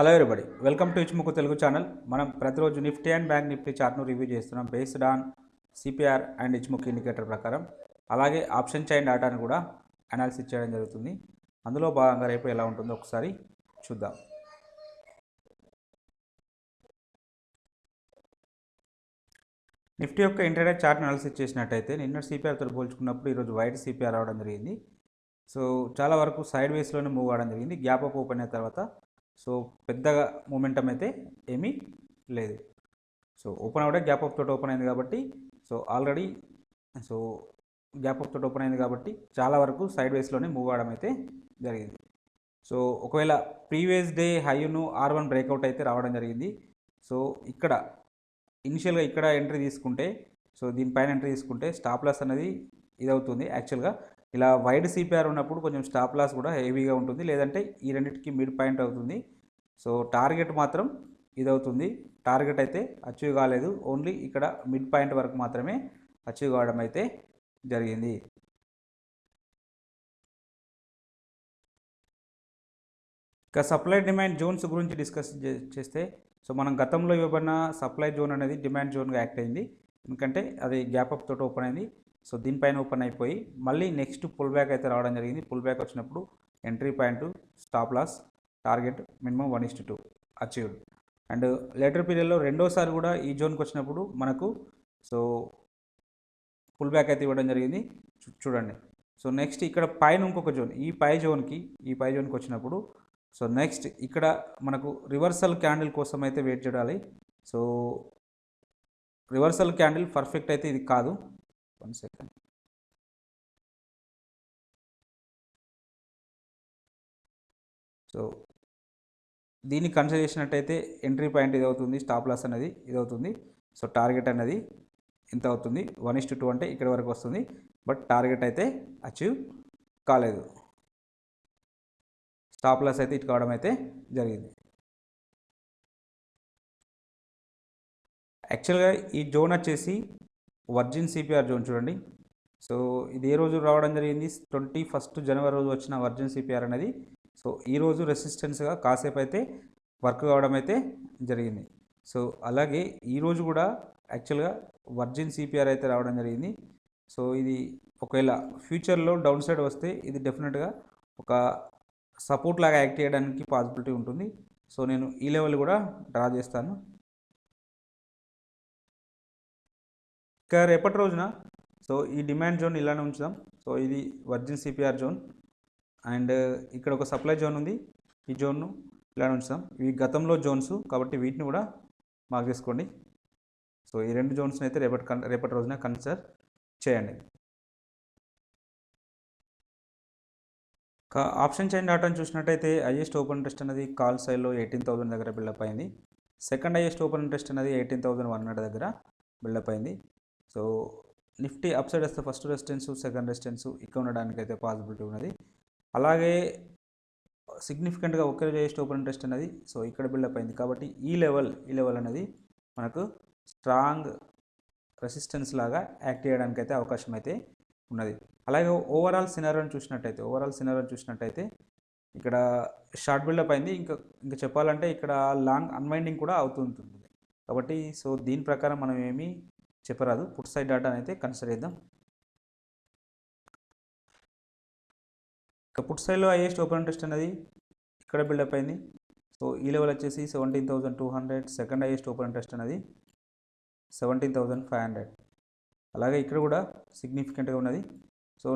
Hello everybody, welcome to Ichimoku Telugu channel. మనం ప్రతిరోజు Nifty and bank Nifty చార్ట్ను review చేస్తున్నాం based on CPR and Ichimoku indicator ప్రకారం. అలాగే ఆప్షన్ చైన్ డాటాను కూడా అనాలిసిస్ చేయడం జరుగుతుంది. అందులో భాగంగా రేపు ఎలా ఉంటుందో ఒకసారి చూద్దాం. నిఫ్టీ యొక్క ఇంటర్డే చార్ట్ అనాలిసిస్ చేసినట్టయితే నిన్న సిపిఆర్తో పోల్చుకున్నప్పుడు ఈరోజు వైడ్ సిపిఆర్ రావడం జరిగింది. సో చాలా వరకు సైడ్ వేస్లోనే మూవ్ అవ్వడం జరిగింది. గ్యాప్ అప్ ఓపెన్ అయిన తర్వాత సో పెద్దగా మూమెంటం అయితే ఏమీ లేదు. సో ఓపెన్ అవడే గ్యాప్ అప్ తోటి ఓపెన్ అయింది కాబట్టి ఆల్రెడీ గ్యాప్ అప్ తోటి ఓపెన్ అయింది కాబట్టి చాలా వరకు సైడ్ వేస్లోనే మూవ్ అవడం అయితే జరిగింది. సో ఒకవేళ previous day high R1 breakout అయితే రావడం జరిగింది. సో ఇక్కడ ఇనిషియల్గా ఇక్కడ ఎంట్రీ తీసుకుంటే దీనిపైన ఎంట్రీ తీసుకుంటే స్టాప్ లాస్ అనేది ఇది అవుతుంది. యాక్చువల్గా ఇలా వైడ్ సిపిఆర్ ఉన్నప్పుడు కొంచెం స్టాప్ లాస్ కూడా హెవీగా ఉంటుంది, లేదంటే ఈ రెండింటికి మిడ్ పాయింట్ అవుతుంది. సో టార్గెట్ మాత్రం ఇది అవుతుంది. టార్గెట్ అయితే అచీవ్ కాలేదు, ఓన్లీ ఇక్కడ మిడ్ పాయింట్ వరకు మాత్రమే అచీవ్ కావడం అయితే జరిగింది. ఇక సప్లై డిమాండ్ జోన్స్ గురించి డిస్కస్ చేస్తే మనం గతంలో ఇవ్వబడిన సప్లై జోన్ అనేది డిమాండ్ జోన్గా యాక్ట్ అయింది. ఎందుకంటే అది గ్యాప్ అప్ తోటి ఓపెన్ అయింది. దీనిపైన ఓపెన్ అయిపోయి మళ్ళీ నెక్స్ట్ పుల్ బ్యాక్ అయితే రావడం జరిగింది. పుల్ బ్యాక్ వచ్చినప్పుడు entry point, stop loss, target minimum 1:2 achieved. And later పీరియడ్లో రెండోసారి కూడా ఈ జోన్కి వచ్చినప్పుడు మనకు పుల్ బ్యాక్ అయితే ఇవ్వడం జరిగింది. చూడండి. నెక్స్ట్ ఇక్కడ పైన ఇంకొక జోన్, ఈ పై జోన్కి వచ్చినప్పుడు నెక్స్ట్ ఇక్కడ మనకు రివర్సల్ క్యాండిల్ కోసం అయితే వెయిట్ చేయాలి. రివర్సల్ క్యాండిల్ పర్ఫెక్ట్ అయితే ఇది కాదు. 1 సెకండ్. దీన్ని కన్సిడర్ చేసినట్టయితే ఎంట్రీ పాయింట్ ఇది అవుతుంది, స్టాప్ లాస్ అనేది ఇది అవుతుంది. టార్గెట్ అనేది ఎంత అవుతుంది? 1:2 అంటే ఇక్కడ వరకు వస్తుంది. బట్ టార్గెట్ అయితే అచీవ్ కాలేదు. స్టాప్ లాస్ అయితే ఇటు కావడం అయితే జరిగింది. యాక్చువల్గా ఈ జోన్ వచ్చేసి వర్జిన్ సిపిఆర్ జోన్ చూడండి. ఇది ఏ రోజు రావడం జరిగింది? 21 జనవరి రోజు వచ్చిన వర్జిన్ సిపిఆర్ అనేది ఈరోజు రెసిస్టెన్స్గా కాసేపు అయితే వర్క్ కావడం అయితే జరిగింది. అలాగే ఈరోజు కూడా యాక్చువల్గా వర్జిన్ సిపిఆర్ అయితే రావడం జరిగింది. ఇది ఒకవేళ ఫ్యూచర్లో డౌన్ సైడ్ వస్తే ఇది డెఫినెట్గా ఒక సపోర్ట్ లాగా యాక్ట్ చేయడానికి పాసిబిలిటీ ఉంటుంది. నేను ఈ లెవెల్ కూడా డ్రా చేస్తాను. ఇంకా రేపటి రోజున ఈ డిమాండ్ జోన్ ఇలానే ఉంచుదాం. ఇది వర్జిన్ సిపిఆర్ జోన్ అండ్ ఇక్కడ ఒక సప్లై జోన్ ఉంది. ఈ జోన్ను ఇలానే ఉంచుదాం. ఇవి గతంలో జోన్స్ కాబట్టి వీటిని కూడా మార్క్ చేసుకోండి. ఈ రెండు జోన్స్ని అయితే రేపటి రోజున కన్సిడర్ చేయండి. ఆప్షన్ చైన్ డాటాను చూసినట్టయితే హైయెస్ట్ ఓపెన్ ఇంట్రెస్ట్ అనేది కాల్ సైడ్లో 18,000 దగ్గర బిల్డప్ అయింది. సెకండ్ హైయెస్ట్ ఓపెన్ ఇంట్రెస్ట్ అనేది 18,100 దగ్గర బిల్డప్ అయింది. నిఫ్టీ అప్ సైడ్ వస్తే ఫస్ట్ రెసిస్టెన్స్, సెకండ్ రెసిస్టెన్స్ ఇక్కడ ఉండడానికి అయితే పాసిబిలిటీ ఉన్నది. అలాగే సిగ్నిఫికెంట్గా ఒకే హైయెస్ట్ ఓపెన్ ఇంట్రెస్ట్ అనేది ఇక్కడ బిల్డప్ అయింది కాబట్టి ఈ లెవెల్ అనేది మనకు స్ట్రాంగ్ రెసిస్టెన్స్ లాగా యాక్ట్ చేయడానికి అయితే అవకాశం అయితే ఉన్నది. అలాగే ఓవరాల్ సినారియోని చూసినట్టయితే ఇక్కడ షార్ట్ బిల్డప్ అయింది. ఇంకా చెప్పాలంటే ఇక్కడ లాంగ్ అన్వైండింగ్ కూడా అవుతుంటుంది కాబట్టి దీని ప్రకారం మనం ఏమీ చెప్పరాదు. పుట్ సైడ్ డాటా అయితే కన్సిడర్ చేద్దాం. ఇక పుట్ సైడ్లో హైయెస్ట్ ఓపెన్ ఇంట్రెస్ట్ అనేది ఇక్కడ బిల్డప్ అయింది. ఈ లెవెల్ వచ్చేసి 17,200. సెకండ్ హైయెస్ట్ ఓపెన్ ఇంట్రెస్ట్ అనేది 17,500. అలాగే ఇక్కడ కూడా సిగ్నిఫికెంట్గా ఉన్నది.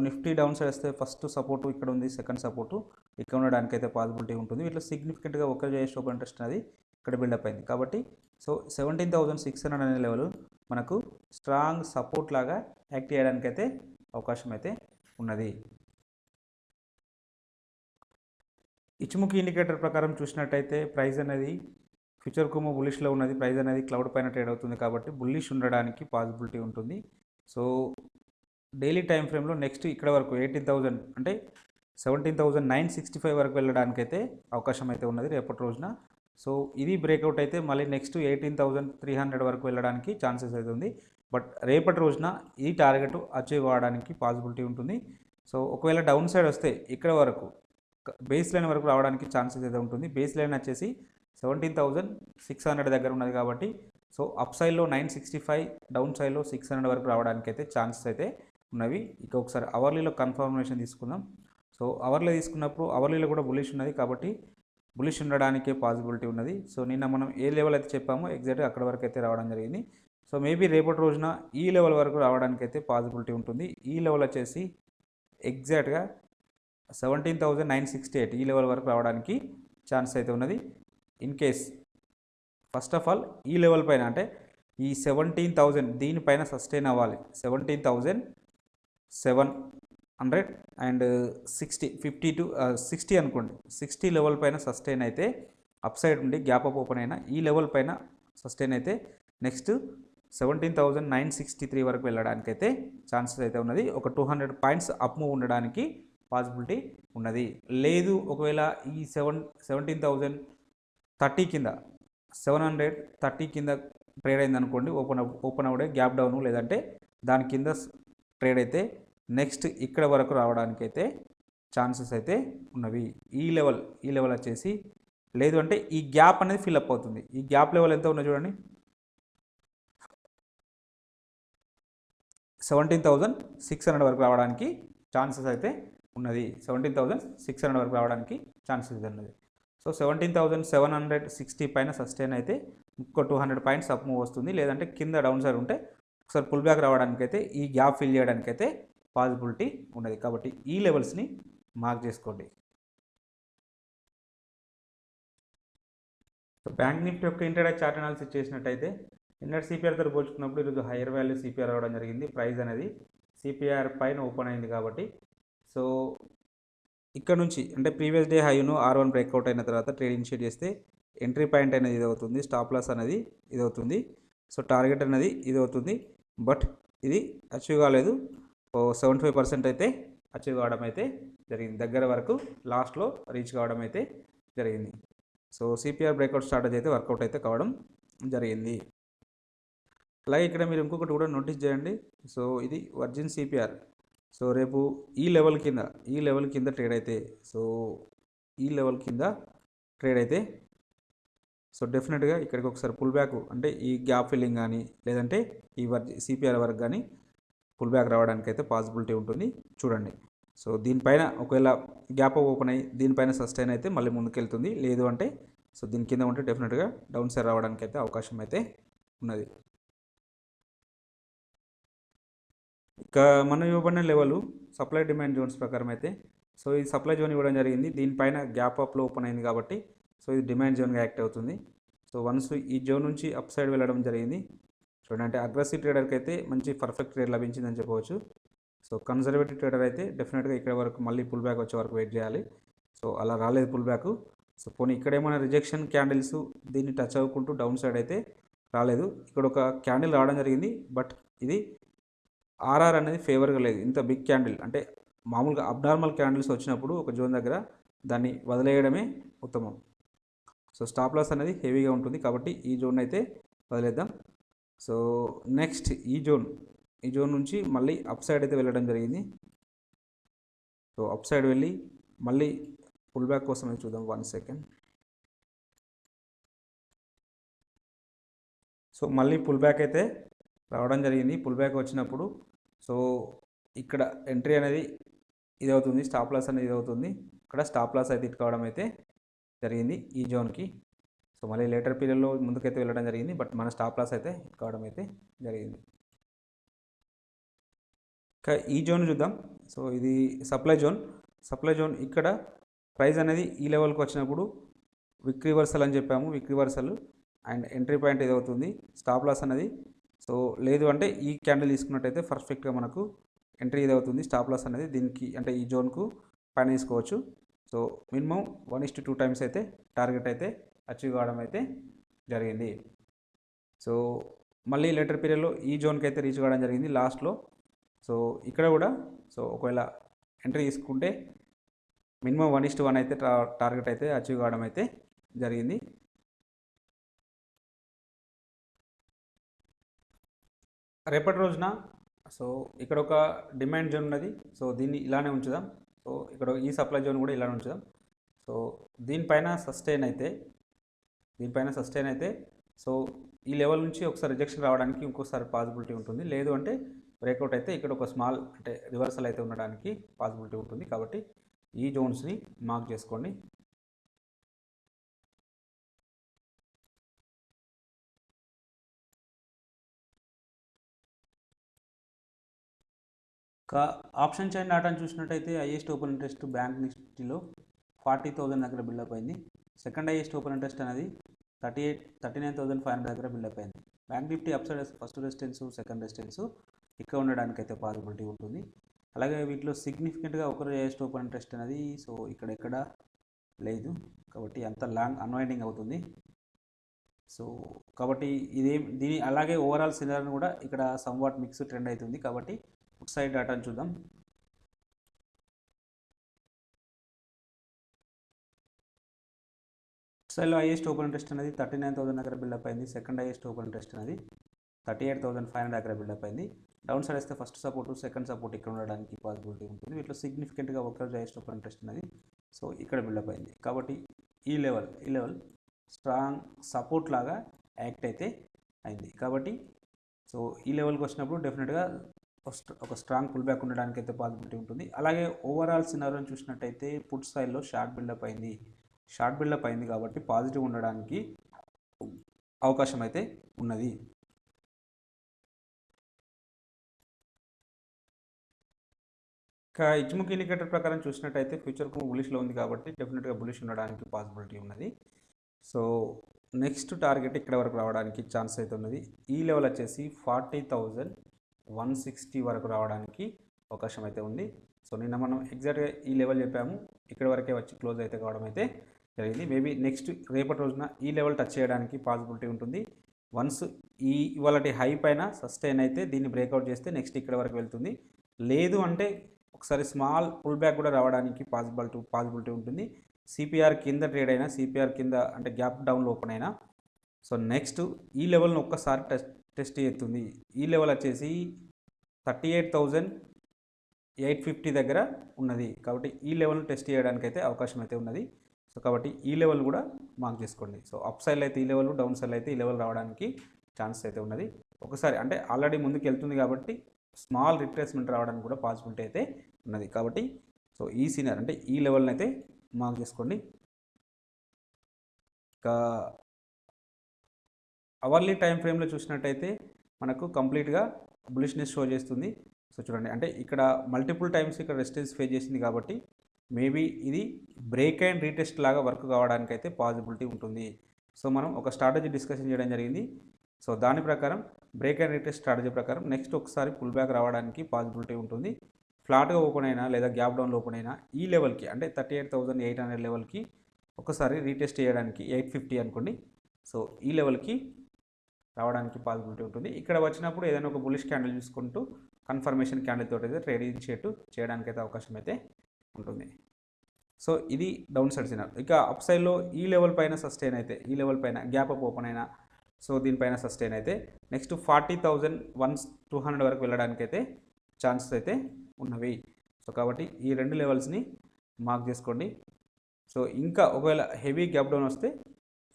నిఫ్టీ డౌన్ సైడ్ వస్తే ఫస్ట్ సపోర్టు ఇక్కడ ఉంది, సెకండ్ సపోర్టు ఇక్కడ ఉండడానికి అయితే పాసిబిలిటీ ఉంటుంది. ఇట్లా సిగ్నిఫికెంట్గా ఒక హైయెస్ట్ ఓపెన్ ఇంట్రెస్ట్ అనేది ఇక్కడ బిల్డప్ అయింది కాబట్టి 17,600 అనే లెవెల్ మనకు స్ట్రాంగ్ సపోర్ట్ లాగా యాక్ట్ చేయడానికి అయితే అవకాశం అయితే ఉన్నది. ఇచ్ముకి ఇండికేటర్ ప్రకారం చూసినట్టయితే ప్రైస్ అనేది ఫ్యూచర్ కుమో బుల్లిష్లో ఉన్నది. ప్రైస్ అనేది క్లౌడ్ పైన ట్రేడ్ అవుతుంది కాబట్టి బుల్లిష్ ఉండడానికి పాసిబిలిటీ ఉంటుంది. డైలీ టైం ఫ్రేమ్లో నెక్స్ట్ ఇక్కడ వరకు 18,000 అంటే 17,965 వరకు వెళ్ళడానికి అయితే అవకాశం అయితే ఉన్నది రేపటి రోజున. ఇది బ్రేక్అవుట్ అయితే మళ్ళీ నెక్స్ట్ 18,300 వరకు వెళ్ళడానికి ఛాన్సెస్ అయితే ఉంది. బట్ రేపటి రోజున ఈ టార్గెట్ అచీవ్ అవ్వడానికి పాసిబిలిటీ ఉంటుంది. ఒకవేళ డౌన్ సైడ్ వస్తే ఇక్కడ వరకు బేస్ లైన్ వరకు రావడానికి ఛాన్సెస్ అయితే ఉంటుంది. బేస్ లైన్ వచ్చేసి 17,600 దగ్గర ఉన్నది కాబట్టి సో అప్ సైడ్లో 965, డౌన్ సైడ్లో 600 వరకు రావడానికి అయితే ఛాన్సెస్ అయితే ఉన్నవి. ఇక ఒకసారి అవర్లీలో కన్ఫర్మేషన్ తీసుకుందాం. సో అవర్లీ తీసుకున్నప్పుడు అవర్లీలో కూడా బులిష్ ఉన్నది కాబట్టి బులిష్ ఉండడానికే పాసిబిలిటీ ఉన్నది. సో నిన్న మనం ఏ లెవెల్ అయితే చెప్పామో ఎగ్జాక్ట్గా అక్కడ వరకు అయితే రావడం జరిగింది. సో మేబీ రేపటి రోజున ఈ లెవెల్ వరకు రావడానికి అయితే పాసిబిలిటీ ఉంటుంది. ఈ లెవెల్ వచ్చేసి ఎగ్జాక్ట్గా 17,968 ఈ లెవెల్ వరకు రావడానికి ఛాన్స్ అయితే ఉన్నది. In case first of all ఈ లెవెల్ పైన అంటే ఈ 17,000 దీనిపైన సస్టైన్ అవ్వాలి. 17,760 50 to 60 అనుకోండి, 60 లెవెల్ పైన సస్టైన్ అయితే అప్ సైడ్ ఉండి గ్యాప్ అప్ ఓపెన్ అయినా ఈ లెవెల్ పైన సస్టైన్ అయితే నెక్స్ట్ 17,963 వరకు వెళ్ళడానికి అయితే ఛాన్సెస్ అయితే ఉన్నది. ఒక 200 పాయింట్స్ అప్ మూవ్ ఉండడానికి పాసిబిలిటీ ఉన్నది. లేదు ఒకవేళ ఈ 17,030 కింద 730 కింద ట్రేడ్ అయింది అనుకోండి, ఓపెన్ అవుడే గ్యాప్ డౌన్ లేదంటే దాని కింద ట్రేడ్ అయితే నెక్స్ట్ ఇక్కడ వరకు రావడానికి అయితే ఛాన్సెస్ అయితే ఉన్నవి. ఈ లెవెల్ వచ్చేసి లేదు అంటే ఈ గ్యాప్ అనేది ఫిల్అప్ అవుతుంది. ఈ గ్యాప్ లెవెల్ ఎంత ఉన్నది చూడండి, 17,600 వరకు రావడానికి ఛాన్సెస్ అయితే ఉన్నది. 17,600 వరకు రావడానికి ఛాన్సెస్ ఉన్నది. సో 17,760 పైన సస్టైన్ అయితే ఇంకో 200 పాయింట్స్ అప్ మూవ్ వస్తుంది. లేదంటే కింద డౌన్ సైడ్ ఉంటే ఒకసారి పుల్ బ్యాక్ రావడానికి అయితే ఈ గ్యాప్ ఫిల్ చేయడానికి అయితే పాసిబిలిటీ ఉన్నది. కాబట్టి ఈ లెవెల్స్ని మార్క్ చేసుకోండి. సో బ్యాంక్ నిఫ్టీ యొక్క ఇంటర్డే చార్ట్ అనాలిసిస్ చేసినట్టయితే నిన్నటి సిపిఆర్తో పోల్చుకున్నప్పుడు ఈరోజు హైయర్ వాల్యూ సిపిఆర్ రావడం జరిగింది. ప్రైస్ అనేది సిపిఆర్ పైన ఓపెన్ అయింది కాబట్టి సో ఇక్కడ నుంచి అంటే previous day high R1 breakout అయిన తర్వాత ట్రేడ్ ఇనిషియేట్ చేస్తే ఎంట్రీ పాయింట్ అనేది ఇది అవుతుంది, స్టాప్ లాస్ అనేది ఇది అవుతుంది, సో టార్గెట్ అనేది ఇది అవుతుంది. బట్ ఇది అచీవ్ కాలేదు. 75% అయితే అచీవ్ కావడం అయితే జరిగింది. దగ్గర వరకు లాస్ట్లో రీచ్ కావడం అయితే జరిగింది. సో సిపిఆర్ బ్రేక్అవుట్ స్ట్రాటజీ అయితే వర్కౌట్ అయితే కావడం జరిగింది. అలాగే ఇక్కడ మీరు ఇంకొకటి కూడా నోటీస్ చేయండి. సో ఇది వర్జిన్ సిపిఆర్. సో రేపు ఈ లెవెల్ కింద ట్రేడ్ అయితే సో ఈ లెవెల్ కింద ట్రేడ్ అయితే సో డెఫినెట్గా ఇక్కడికి ఒకసారి పుల్ బ్యాక్ అంటే ఈ గ్యాప్ ఫిల్లింగ్ కానీ లేదంటే ఈ సిపిఆర్ వరకు కానీ పుల్ బ్యాక్ రావడానికి అయితే పాసిబిలిటీ ఉంటుంది. చూడండి. సో దీనిపైన ఒకవేళ గ్యాప్ ఓపెన్ అయ్యి దీనిపైన సస్టైన్ అయితే మళ్ళీ ముందుకెళ్తుంది. లేదు అంటే సో దీని కింద ఉంటే డెఫినెట్గా డౌన్ సైడ్ రావడానికి అయితే అవకాశం అయితే ఉన్నది. ఇక మనం ఇవ్వబడిన లెవెల్ సప్లై డిమాండ్ జోన్స్ ప్రకారం అయితే సో ఈ సప్లై జోన్ ఇవ్వడం జరిగింది. దీనిపైన గ్యాప్ అప్లో ఓపెన్ అయింది కాబట్టి సో ఇది డిమాండ్ జోన్గా యాక్ట్ అవుతుంది. సో వన్స్ ఈ జోన్ నుంచి అప్ సైడ్ వెళ్ళడం జరిగింది. చూడండి, అంటే అగ్రెసివ్ ట్రేడర్కి అయితే మంచి పర్ఫెక్ట్ ట్రేడ్ లభించిందని చెప్పవచ్చు. సో కన్జర్వేటివ్ ట్రేడర్ అయితే డెఫినెట్గా ఇక్కడ వరకు మళ్ళీ పుల్ బ్యాక్ వచ్చే వరకు వెయిట్ చేయాలి. సో అలా రాలేదు పుల్ బ్యాక్. సో పోనీ ఇక్కడ ఏమైనా రిజెక్షన్ క్యాండిల్స్ దీన్ని టచ్ అవ్వకుంటూ డౌన్ సైడ్ అయితే రాలేదు. ఇక్కడ ఒక క్యాండిల్ రావడం జరిగింది. బట్ ఇది ఆర్ఆర్ అనేది ఫేవర్గా లేదు. ఇంత బిగ్ క్యాండిల్ అంటే మామూలుగా అబ్నార్మల్ క్యాండిల్స్ వచ్చినప్పుడు ఒక జోన్ దగ్గర దాన్ని వదిలేయడమే ఉత్తమం. సో స్టాప్ లాస్ అనేది హెవీగా ఉంటుంది కాబట్టి ఈ జోన్ అయితే వదిలేద్దాం. సో నెక్స్ట్ ఈ జోన్ నుంచి మళ్ళీ అప్ సైడ్ అయితే వెళ్ళడం జరిగింది. సో అప్ సైడ్ వెళ్ళి మళ్ళీ పుల్ బ్యాక్ కోసం అయితే చూద్దాం. 1 సెకండ్. సో మళ్ళీ పుల్ బ్యాక్ అయితే రావడం జరిగింది. పుల్ బ్యాక్ వచ్చినప్పుడు సో ఇక్కడ ఎంట్రీ అనేది ఇది అవుతుంది, స్టాప్ లాస్ అనేది ఇది అవుతుంది. ఇక్కడ స్టాప్ లాస్ అయితే ఇట్ కావడం అయితే జరిగింది ఈ జోన్కి. సో మళ్ళీ లేటర్ పీరియడ్లో ముందుకైతే వెళ్ళడం జరిగింది. బట్ మన స్టాప్ లాస్ అయితే ఇట్ కావడం అయితే జరిగింది. ఇంకా ఈ జోన్ చూద్దాం. సో ఇది సప్లై జోన్ ఇక్కడ ప్రైస్ అనేది ఈ లెవెల్కి వచ్చినప్పుడు విక్ రివర్సల్ అని చెప్పాము. విక్ రివర్సల్ అండ్ ఎంట్రీ పాయింట్ ఇది అవుతుంది. స్టాప్ లాస్ అనేది సో లేదు అంటే ఈ క్యాండిల్ తీసుకున్నట్టయితే పర్ఫెక్ట్గా మనకు ఎంట్రీ ఇది అవుతుంది. స్టాప్ లాస్ అనేది దీనికి అంటే ఈ జోన్కు పైన తీసుకోవచ్చు. సో మినిమం 1:2 టైమ్స్ అయితే టార్గెట్ అయితే అచీవ్ కావడం అయితే జరిగింది. సో మళ్ళీ లేటర్ పీరియడ్లో ఈ జోన్కి అయితే రీచ్ కావడం జరిగింది లాస్ట్లో. సో ఇక్కడ కూడా సో ఒకవేళ ఎంట్రీ తీసుకుంటే మినిమం 1:1 అయితే టార్గెట్ అయితే అచీవ్ కావడం అయితే జరిగింది. రేపటి రోజున సో ఇక్కడ ఒక డిమాండ్ జోన్ ఉన్నది. సో దీన్ని ఇలానే ఉంచుదాం. సో ఇక్కడ ఈ సప్లై జోన్ కూడా ఇలానే ఉంచుదాం. సో దీనిపైన సస్టైన్ అయితే దీనిపైన సస్టైన్ అయితే సో ఈ లెవెల్ నుంచి ఒకసారి రిజెక్షన్ రావడానికి ఇంకోసారి పాసిబిలిటీ ఉంటుంది. లేదు అంటే బ్రేక్అవుట్ అయితే ఇక్కడ ఒక స్మాల్ అంటే రివర్సల్ అయితే ఉండడానికి పాసిబిలిటీ ఉంటుంది. కాబట్టి ఈ జోన్స్ని మార్క్ చేసుకోండి. ఆప్షన్ చైన్ డాటాను చూసినట్టయితే హైయెస్ట్ ఓపెన్ ఇంట్రెస్ట్ బ్యాంక్ నిఫ్టీలో 40,000 దగ్గర బిల్డప్ అయింది. సెకండ్ హైయెస్ట్ ఓపెన్ ఇంట్రెస్ట్ అనేది 39,500 దగ్గర బిల్డప్ అయింది. Bank Nifty up side first resistance second resistance ఇక్కడ ఉండడానికి అయితే పాసిబిలిటీ ఉంటుంది. అలాగే వీటిలో సిగ్నిఫికెంట్గా ఒకరు హైయెస్ట్ ఓపెన్ ఇంట్రెస్ట్ అనేది సో ఇక్కడ లేదు, కాబట్టి అంత లాంగ్ అన్వైండింగ్ అవుతుంది. సో కాబట్టి దీని అలాగే ఓవరాల్ సినారిని కూడా ఇక్కడ సమ్వాట్ మిక్స్ ట్రెండ్ అవుతుంది. కాబట్టి ఫుట్ సైడ్ డాటాను చూద్దాం. సైడ్లో హైయెస్ట్ ఓపెన్ ఇంట్రెస్ట్ అనేది 39,000 దగ్గర బిల్డప్ అయింది. సెకండ్ హైయెస్ట్ ఓపెన్ ఇంట్రెస్ట్ అనేది 38,500 దగ్గర బిల్డప్ అయింది. డౌన్ సైడ్ వస్తే ఫస్ట్ సపోర్ట్ సెకండ్ సపోర్ట్ ఇక్కడ ఉండడానికి పాసిబిలిటీ ఉంటుంది. వీటిలో సిగ్నిఫికెంట్గా ఒక హైయెస్ట్ ఓపెన్ ఇంట్రెస్ట్ అనేది సో ఇక్కడ బిల్డప్ అయింది. కాబట్టి ఈ లెవెల్ స్ట్రాంగ్ సపోర్ట్ లాగా యాక్ట్ అయితే అయింది. కాబట్టి సో ఈ లెవెల్కి వచ్చినప్పుడు డెఫినెట్గా ఒక స్ట్రాంగ్ పుల్ బ్యాక్ ఉండడానికి అయితే పాసిబిలిటీ ఉంటుంది. అలాగే ఓవరాల్ సినారియోని చూసినట్టయితే పుట్ సైడ్లో షార్ట్ బిల్డప్ అయింది కాబట్టి పాజిటివ్ ఉండడానికి అవకాశం అయితే ఉన్నది. ఇచ్చుముఖి ఇండికేటర్ ప్రకారం చూసినట్టయితే ఫ్యూచర్కు బులిష్లో ఉంది కాబట్టి డెఫినెట్గా బులిష్ ఉండడానికి పాసిబిలిటీ ఉన్నది. సో నెక్స్ట్ టార్గెట్ ఇక్కడ వరకు రావడానికి ఛాన్స్ అయితే ఉన్నది. ఈ లెవెల్ వచ్చేసి 40,160 వరకు రావడానికి అవకాశం అయితే ఉంది. సో నిన్న మనం ఎగ్జాక్ట్గా ఈ లెవెల్ చెప్పాము, ఇక్కడ వరకే వచ్చి క్లోజ్ అయితే కావడం అయితే జరిగింది. మేబీ నెక్స్ట్ రేపటి రోజున ఈ లెవెల్ టచ్ చేయడానికి పాసిబిలిటీ ఉంటుంది. వన్స్ ఇవాళ హై పైన సస్టైన్ అయితే దీన్ని బ్రేక్అవుట్ చేస్తే నెక్స్ట్ ఇక్కడ వరకు వెళ్తుంది. లేదు అంటే ఒకసారి స్మాల్ పుల్ బ్యాక్ కూడా రావడానికి పాసిబిలిటీ ఉంటుంది. సిపిఆర్ కింద ట్రేడ్ అయినా, సిపిఆర్ కింద అంటే గ్యాప్ డౌన్లో ఓపెన్ అయినా సో నెక్స్ట్ ఈ లెవెల్ని ఒక్కసారి టెస్ట్ చేస్తుంది. ఈ లెవెల్ వచ్చేసి 38,850 దగ్గర ఉన్నది. కాబట్టి ఈ లెవెల్ని టెస్ట్ చేయడానికి అయితే అవకాశం అయితే ఉన్నది. సో కాబట్టి ఈ లెవెల్ కూడా మార్క్ చేసుకోండి. సో అప్ సైడ్ అయితే ఈ లెవెల్, డౌన్ సైడ్ అయితే ఈ లెవెల్ రావడానికి ఛాన్స్ అయితే ఉన్నది. ఒకసారి అంటే ఆల్రెడీ ముందుకు వెళ్తుంది కాబట్టి స్మాల్ రిట్రేస్మెంట్ రావడానికి కూడా పాసిబిలిటీ అయితే ఉన్నది. కాబట్టి సో ఈ సీనియర్ అంటే ఈ లెవెల్ని అయితే మార్క్ చేసుకోండి. ఇంకా అవర్లీ టైం ఫ్రేమ్లో చూసినట్టయితే మనకు కంప్లీట్గా బులిష్నెస్ షో చేస్తుంది. సో చూడండి, అంటే ఇక్కడ మల్టిపుల్ టైమ్స్ ఇక్కడ రెసిస్టెన్స్ ఫేస్ చేసింది కాబట్టి మేబీ ఇది బ్రేక్ అండ్ రీటెస్ట్ లాగా వర్క్ కావడానికి అయితే పాసిబిలిటీ ఉంటుంది. సో మనం ఒక స్ట్రాటజీ డిస్కషన్ చేయడం జరిగింది. సో దాని ప్రకారం బ్రేక్ అండ్ రీటెస్ట్ స్ట్రాటజీ ప్రకారం నెక్స్ట్ ఒకసారి పుల్ బ్యాక్ రావడానికి పాసిబిలిటీ ఉంటుంది. ఫ్లాట్గా ఓపెన్ అయినా లేదా గ్యాప్ డౌన్లో ఓపెన్ అయినా ఈ లెవెల్కి అంటే 38,800 లెవెల్కి ఒకసారి రీటెస్ట్ చేయడానికి 850 అనుకోండి. సో ఈ లెవెల్కి రావడానికి పాసిబిలిటీ ఉంటుంది. ఇక్కడ వచ్చినప్పుడు ఏదైనా ఒక బులిష్ క్యాండిల్ చూసుకుంటూ కన్ఫర్మేషన్ క్యాండిల్ తోటి అయితే ట్రేడ్ ఇనిషియేట్ చేయడానికి అయితే అవకాశం అయితే ఉంటుంది. సో ఇది డౌన్ సైడ్ సినార్. ఇక అప్ సైడ్లో ఈ లెవెల్ పైన సస్టైన్ అయితే, ఈ లెవెల్ పైన గ్యాప్ అప్ ఓపెన్ అయినా సో దీనిపైన సస్టైన్ అయితే నెక్స్ట్ 40,200 వరకు వెళ్ళడానికి అయితే ఛాన్సెస్ అయితే ఉన్నవి. సో కాబట్టి ఈ రెండు లెవెల్స్ని మార్క్ చేసుకోండి. సో ఇంకా ఒకవేళ హెవీ గ్యాప్ డౌన్ వస్తే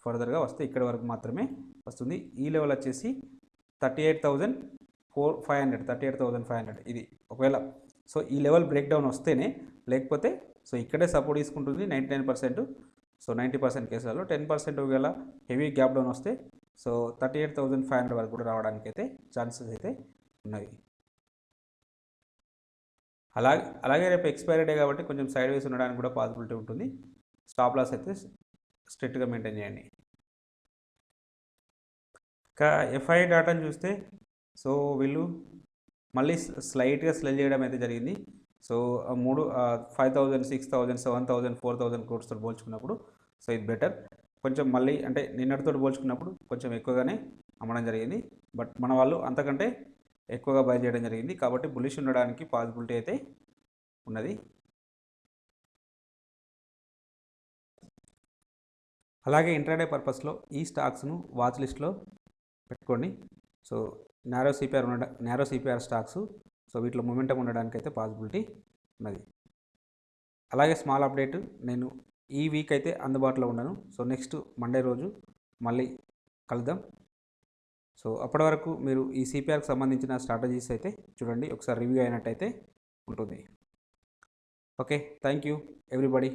ఫర్దర్గా వస్తే ఇక్కడ వరకు మాత్రమే వస్తుంది. ఈ లెవెల్ వచ్చేసి 38,500 ఇది ఒకవేళ సో ఈ లెవెల్ బ్రేక్ డౌన్ వస్తేనే, లేకపోతే సో ఇక్కడే సపోర్ట్ తీసుకుంటుంది 99%. సో 90% కేసులలో 10% ఒకవేళ హెవీ గ్యాప్ డౌన్ వస్తే సో 38,500 వరకు కూడా రావడానికి అయితే ఛాన్సెస్ అయితే ఉన్నాయి. అలాగే రేపు ఎక్స్పైరీ డే కాబట్టి కొంచెం సైడ్ వేస్ ఉండడానికి కూడా పాసిబిలిటీ ఉంటుంది. స్టాప్ లాస్ అయితే స్ట్రిక్ట్గా మెయింటైన్ చేయండి. ఇంకా ఎఫ్ఐ డాటాను చూస్తే సో వీళ్ళు మళ్ళీ స్లైట్గా సెల్ చేయడం అయితే జరిగింది. సో 5,000, 6,000, 7,000, 4,000 క్రోర్స్తో పోల్చుకున్నప్పుడు సో ఇది బెటర్. కొంచెం మళ్ళీ అంటే నిన్నటితో పోల్చుకున్నప్పుడు కొంచెం ఎక్కువగానే అమ్మడం జరిగింది. బట్ మన వాళ్ళు అంతకంటే ఎక్కువగా బై చేయడం జరిగింది. కాబట్టి బులిష్ ఉండడానికి పాసిబిలిటీ అయితే ఉన్నది. అలాగే ఇంట్రాడే పర్పస్లో ఈ స్టాక్స్ను వాచ్ లిస్ట్లో పెట్టుకోండి. So narrow CPR stocks so వీటిలో మొమెంటం ఉండడానికి అయితే పాసిబిలిటీ ఉన్నది. అలాగే స్మాల్ అప్డేట్, నేను ఈ వీక్ అయితే అందుబాటులో ఉన్నాను. సో నెక్స్ట్ మండే రోజు మళ్ళీ కలుద్దాం. సో అప్పటి వరకు మీరు ఈ సిపిఆర్కి సంబంధించిన స్ట్రాటజీస్ అయితే చూడండి, ఒకసారి రివ్యూ అయినట్టయితే ఉంటుంది. Okay, thank you everybody.